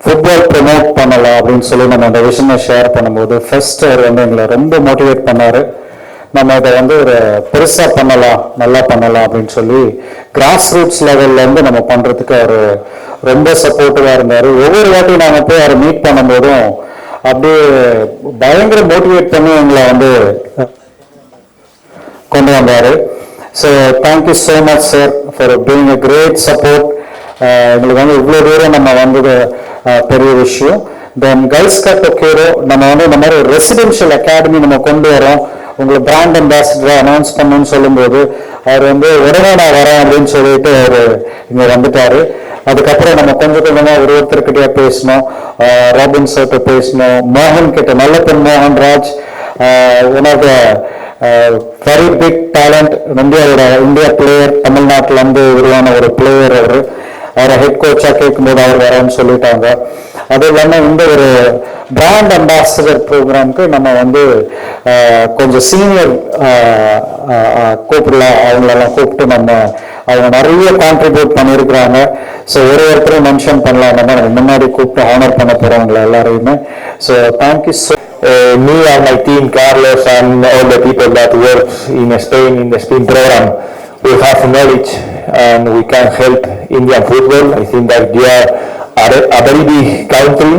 Football promote பண்ணலாம் அப்படின்னு சொல்லி நம்ம அந்த விஷனை ஷேர் பண்ணும்போது ஃபர்ஸ்ட் அவர் வந்து எங்களை ரொம்ப மோட்டிவேட் பண்ணார். நம்ம இதை வந்து ஒரு பெருசாக பண்ணலாம், நல்லா பண்ணலாம் அப்படின்னு சொல்லி கிராஸ் ரூட்ஸ் லெவல்லேருந்து நம்ம பண்ணுறதுக்கு அவர் ரொம்ப சப்போர்ட்டிவாக இருந்தார். ஒவ்வொரு வாட்டியும் நாங்கள் போய் அவரை மீட் பண்ணும்போதும் அப்படியே பயங்கர மோட்டிவேட் பண்ணி எங்களை வந்து கொண்டு வந்தார். So thank you so much sir for being a great support. எங்களுக்கு வந்து இவ்வளோ தூரம் நம்ம வந்தது பெரிய விஷயம். தென் கைஸ் கட் ஒகேரோ நம்ம வந்து இந்த மாதிரி ஒரு ரெசிடென்ஷியல் அகாடமி நம்ம கொண்டு வரோம், உங்களை பிராண்ட் அம்பாசிடராக அனௌன்ஸ் பண்ணணும்னு சொல்லும்போது அவர் வந்து உடனே நான் வரேன் அப்படின்னு சொல்லிட்டு அவர் இங்கே வந்துட்டார். அதுக்கப்புறம் நம்ம கொஞ்சம் கொஞ்சமாக ஒருத்தர்கிட்டயே பேசணும், ராபின் சார்ட்ட பேசணும், மோகன் கிட்ட, நல்லப்பன் மோகன் Raj, one of the very big talent, India player, தமிழ்நாட்டிலேருந்து உருவான ஒரு பிளேயர். அவரை ஹெட் கோச்சாக கேட்கும்போது அவர் வரேன்னு சொல்லிட்டாங்க. அது இல்லாமல் இந்த ஒரு பிராண்ட் அம்பாசிடர் ப்ரோக்ராமுக்கு நம்ம வந்து கொஞ்சம் சீனியர் கூப்பிடலாம், அவங்களெல்லாம் கூப்பிட்டு அவங்க நிறைய கான்ட்ரிபியூட் பண்ணியிருக்கிறாங்க. ஸோ ஒருத்தரும் மென்ஷன் பண்ணலாம், நம்ம முன்னாடி கூப்பிட்டு ஆனர் பண்ண போகிறவங்க எல்லாரையுமே. So thank you so me and my team, Carlos, and all the people that work in Spain in the Spain program, we have knowledge and we can help Indian football. I think that you are a very big country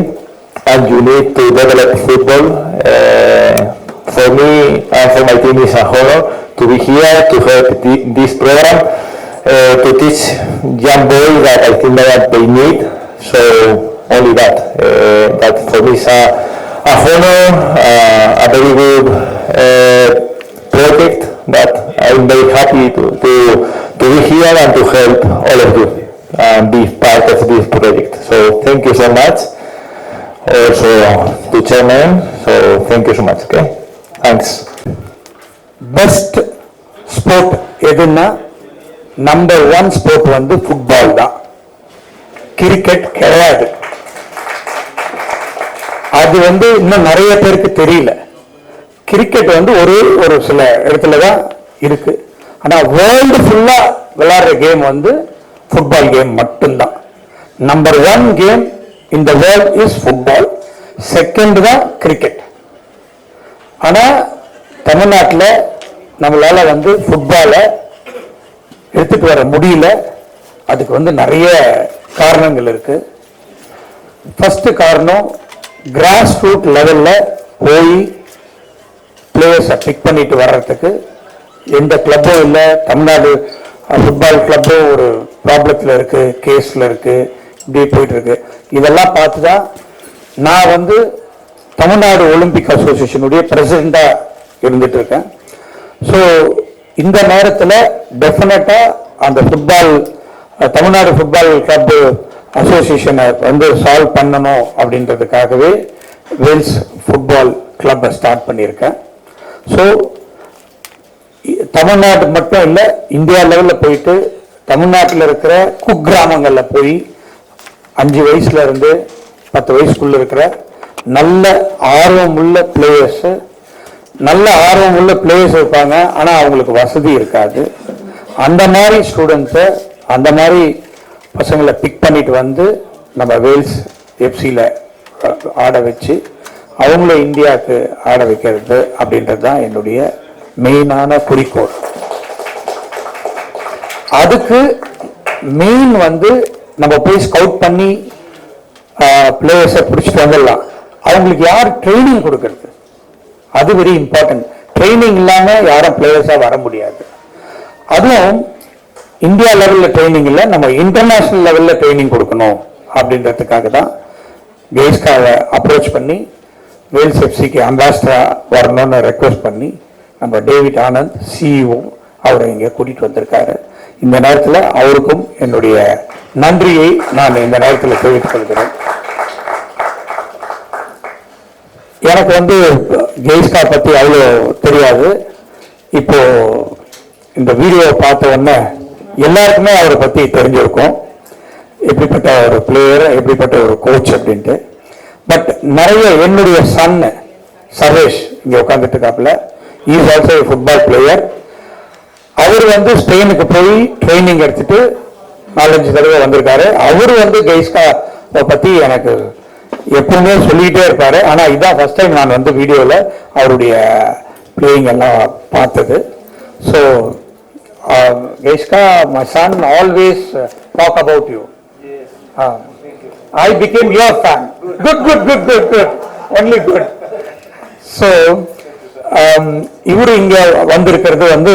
and you need to develop football. For me and for my team, it's a honor to be here to help this program, to teach young boys that I think that they need. So only that. That for me is a honor, a very good project that I'm very happy to be here and to help all of you and be part of this project. So thank you so much. Also to chairman, so thank you so much. Okay, thanks. Best sport எதுன்னா number 1 sport வந்து football தான், cricket கிடையாது. அது வந்து இன்னும் நிறைய பேருக்கு தெரியல. கிரிக்கெட் வந்து ஒரு சில இடத்துல தான் இருக்கு. ஆனால் வேர்ல்டு ஃபுல்லா விளையாடுற கேம் வந்து ஃபுட்பால் கேம் மட்டும்தான். நம்பர் 1 கேம் இந்த வேர்ல்ட் இஸ் ஃபுட்பால், செகண்ட் தான் கிரிக்கெட். ஆனால் தமிழ்நாட்டில் நம்மளால வந்து ஃபுட்பாலை எடுத்துட்டு வர முடியல. அதுக்கு வந்து நிறைய காரணங்கள் இருக்கு. ஃபர்ஸ்ட் காரணம், கிராஸ் ரூட் லெவலில் போய் பிளேயர்ஸை பிக் பண்ணிட்டு வர்றதுக்கு எந்த கிளப்பும் இல்லை. தமிழ்நாடு ஃபுட்பால் கிளப்பும் ஒரு ப்ராப்ளத்தில் இருக்கு, கேஸில் இருக்கு, இப்படி போயிட்டு இருக்கு. இதெல்லாம் பார்த்து தான் நான் வந்து தமிழ்நாடு ஒலிம்பிக் அசோசியேஷனுடைய பிரசிடெண்டாக இருந்துட்டு இருக்கேன். ஸோ இந்த நேரத்தில் டெஃபினட்டாக அந்த ஃபுட்பால் தமிழ்நாடு ஃபுட்பால் கிளப் அசோசியேஷனை வந்து சால்வ் பண்ணணும் அப்படின்றதுக்காகவே வேல்ஸ் ஃபுட்பால் கிளப்பை ஸ்டார்ட் பண்ணியிருக்கேன். ஸோ தமிழ்நாடு மட்டும் இல்லை, இந்தியா லெவலில் போயிட்டு தமிழ்நாட்டில் இருக்கிற குக்கிராமங்களில் போய் 5 வயசுல இருந்து 10 வயசுக்குள்ள இருக்கிற நல்ல ஆர்வமுள்ள பிளேயர்ஸு, நல்ல ஆர்வமுள்ள பிளேயர்ஸ் இருப்பாங்க, ஆனால் அவங்களுக்கு வசதி இருக்காது. அந்த மாதிரி ஸ்டூடெண்ட்ஸை, அந்த மாதிரி பசங்களை பிக் பண்ணிட்டு வந்து நம்ம வேல்ஸ் எஃப்சியில் ஆட வச்சு அவங்கள இந்தியாவுக்கு ஆட வைக்கிறது அப்படின்றது தான் என்னுடைய மெயினான குறிக்கோள். அதுக்கு மெயின் வந்து நம்ம போய் ஸ்கவுட் பண்ணி பிளேயர்ஸை பிடிச்சிட்டு வந்துடலாம். அவங்களுக்கு யார் ட்ரைனிங் கொடுக்கறது, அது வெரி இம்பார்ட்டன்ட். ட்ரைனிங் இல்லாமல் யாரும் பிளேயர்ஸாக வர முடியாது. அதுவும் இந்தியா லெவலில் ட்ரைனிங் இல்லை, நம்ம இன்டர்நேஷனல் லெவலில் ட்ரைனிங் கொடுக்கணும் அப்படின்றதுக்காக தான் கேஸ்காவை அப்ரோச் பண்ணி வேல்ஸ் எஃப்சிக்கு அம்பாசிடரா வரணும்னு ரெக்வஸ்ட் பண்ணி நம்ம டேவிட் ஆனந்த் சிஇஓ அவரை இங்கே கூட்டிகிட்டு வந்திருக்காரு. இந்த நேரத்தில் அவருக்கும் என்னுடைய நன்றியை நான் இந்த நேரத்தில் தெரிவித்துக் கொள்கிறேன். எனக்கு வந்து கெய்ஸ்கா பற்றி அவ்வளோ தெரியாது. இப்போ இந்த வீடியோவை பார்த்த உடனே எல்லாருக்குமே அவரை பற்றி தெரிஞ்சிருக்கும், எப்படிப்பட்ட ஒரு பிளேயர், எப்படிப்பட்ட ஒரு கோச் அப்படின்ட்டு. பட் நிறைய என்னுடைய சன் சர்வேஷ் இங்கே உட்காந்துட்டு இருக்காப்புல, இஸ் ஆல்சோ ஃபுட்பால் பிளேயர். அவர் வந்து ஸ்பெயினுக்கு போய் ட்ரைனிங் எடுத்துட்டு 4-5 தடவை வந்திருக்காரு. அவர் வந்து கெய்ஸ்கா பற்றி எனக்கு எப்பவுமே சொல்லிக்கிட்டே இருப்பார். ஆனால் இதுதான் ஃபர்ஸ்ட் டைம் நான் வந்து வீடியோவில் அவருடைய பிளேயிங் எல்லாம் பார்த்தது. So Geishka, my son always talk about you. I became your fan. Good. Only good. So, இவரு இங்க வந்திருக்கிறது வந்து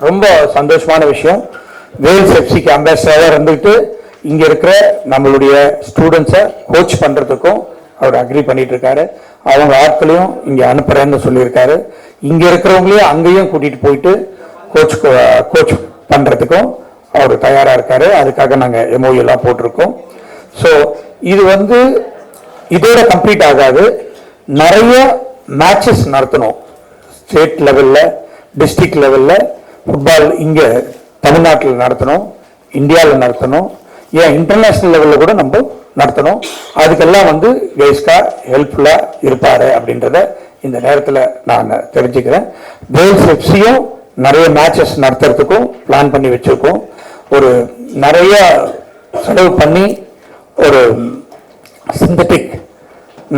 ரொம்ப சந்தோஷமான விஷயம். வேல்ஸ் எஃப்சிக்கு அம்பாசிடராக இருந்துட்டு இங்க இருக்கிற நம்மளுடைய ஸ்டூடெண்ட்ஸை கோச் பண்றதுக்கும் அவர் அக்ரி பண்ணிட்டு இருக்காரு. அவங்க ஆட்களையும் இங்க அனுப்புறேன்னு சொல்லியிருக்காரு. இங்க இருக்கிறவங்களையும் அங்கேயும் கூட்டிட்டு போயிட்டு கோச் பண்றதுக்கும் அவர் தயாரா இருக்காரு. அதுக்காக நாங்க எம்ஓயு எல்லாம் போட்டிருக்கோம். ஸோ இது வந்து இதோட கம்ப்ளீட் ஆகாது. நிறைய மேட்சஸ் நடத்தணும். ஸ்டேட் லெவல்ல, டிஸ்ட்ரிக்ட் லெவல்ல ஃபுட்பால் இங்க தமிழ்நாட்டில் நடத்தணும், இந்தியாவில் நடத்தணும், ஏன் இன்டர்நேஷனல் லெவலில் கூட நம்ம நடத்தணும். அதுக்கெல்லாம் வந்து கெய்ஸ்கா ஹெல்ப்ஃபுல்லா இருப்பாரு அப்படின்றத இந்த நேரத்தில் நான் தெரிஞ்சுக்கிறேன். வேல்ஸ் எஃப்சியும் நிறைய மேட்சஸ் நடத்துறதுக்கும் பிளான் பண்ணி வச்சிருக்கோம். ஒரு நிறைய செலவு பண்ணி ஒரு சிந்தட்டிக்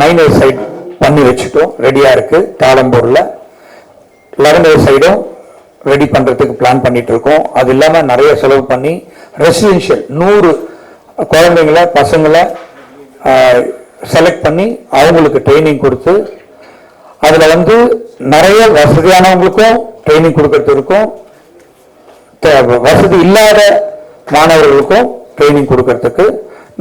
9A சைட் பண்ணி வச்சுட்டோம், ரெடியா இருக்கு. தாளம்பூர்ல 11A சைடும் ரெடி பண்றதுக்கு பிளான் பண்ணிட்டு இருக்கோம். அது இல்லாம நிறைய செலவு பண்ணி ரெசிடென்ஷியல் 100 குழந்தைங்களை பசங்களை செலக்ட் பண்ணி அவங்களுக்கு ட்ரைனிங் கொடுத்து அதுல வந்து நிறைய வசதியானவங்களுக்கும் ட்ரைனிங் கொடுக்கறதுக்கும் வசதி இல்லாத மாணவர்களுக்கும் ட்ரைனிங் கொடுக்கறதுக்கு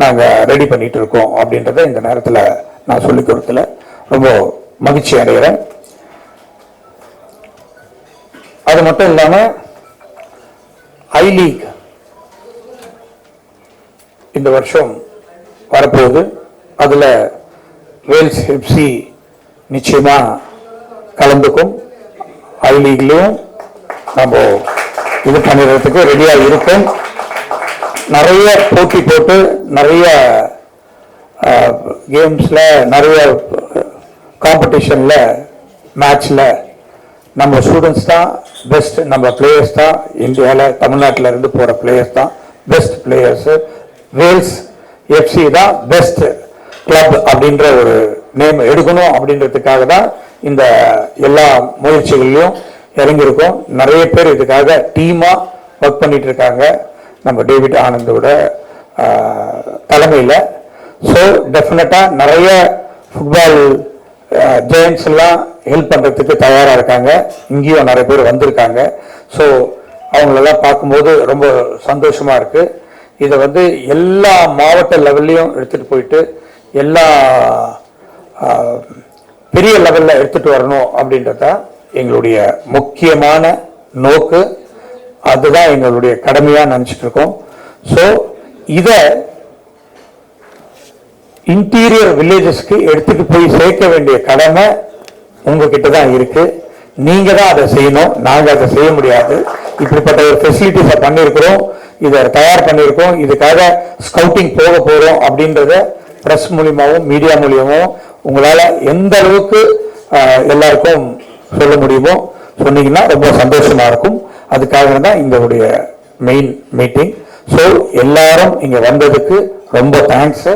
நாங்க ரெடி பண்ணிட்டு இருக்கோம் அப்படின்றத இந்த நேரத்தில் நான் சொல்லிக் கொடுத்துல ரொம்ப மகிழ்ச்சி அடைகிறேன். அது மட்டும் இல்லாம ஐ லீக் இந்த வருஷம் வரப்போகுது. அதுல வேல்ஸ் எஃப்சி நிச்சயமா கலந்துக்கும். ஐ லீக்லயும் நம்ம இது பண்ணிடுறதுக்கு ரெடியா இருக்கும். நிறைய போட்டி போட்டு நிறைய கேம்ஸ்ல நிறைய காம்படிஷன்ல மேட்ச்ல நம்ம ஸ்டூடெண்ட்ஸ் தான் பெஸ்ட், நம்ம பிளேயர்ஸ் தான் இந்தியாவில் தமிழ்நாட்டில் இருந்து போற பிளேயர்ஸ் தான் பெஸ்ட் பிளேயர்ஸ். வேல்ஸ் எஃப்சி தான் பெஸ்ட் கிளப் அப்படின்ற ஒரு நேம் எடுக்கணும் அப்படின்றதுக்காக தான் இந்த எல்லா முயற்சிகளையும் இறங்கியிருக்கோம். நிறைய பேர் இதுக்காக டீமா ஒர்க் பண்ணிட்டு இருக்காங்க நம்ம டேவிட் ஆனந்தோட தலைமையில். ஸோ டெஃபினட்டா நிறைய ஃபுட்பால் ஜெயன்ஸ் எல்லாம் ஹெல்ப் பண்றதுக்கு தயாரா இருக்காங்க. இங்கேயும் நிறைய பேர் வந்திருக்காங்க. ஸோ அவங்களெல்லாம் பார்க்கும்போது ரொம்ப சந்தோஷமா இருக்கு. இதை வந்து எல்லா மாவட்ட லெவல்லையும் எடுத்துட்டு போயிட்டு எல்லா பெரிய லெவல்ல எடுத்துட்டு வரணும் அப்படின்றத எங்களுடைய முக்கியமான நோக்கு. அதுதான் எங்களுடைய கடமையா நினைச்சிட்டு இருக்கோம். ஸோ இத இன்டீரியர் வில்லேஜஸ்க்கு எடுத்துட்டு போய் சேர்க்க வேண்டிய கடமை உங்ககிட்ட தான் இருக்கு. நீங்க தான் அதை செய்யணும், நாங்க அதை செய்ய முடியாது. இப்படிப்பட்ட ஒரு ஃபெசிலிட்டிஸை பண்ணியிருக்கிறோம், இதை தயார் பண்ணியிருக்கோம், இதுக்காக ஸ்கவுட்டிங் போக போறோம் அப்படின்றத பிரஸ் மூலியமாவும் மீடியா மூலியமாவும் உங்களால எந்த அளவுக்கு எல்லாருக்கும் சொல்ல முடியுமோ சொன்னீங்கன்னா ரொம்ப சந்தோஷமா இருக்கும். அதுக்காக தான் இந்த மெயின் மீட்டிங். ஸோ எல்லாரும் இங்க வந்ததுக்கு ரொம்ப தேங்க்ஸ்.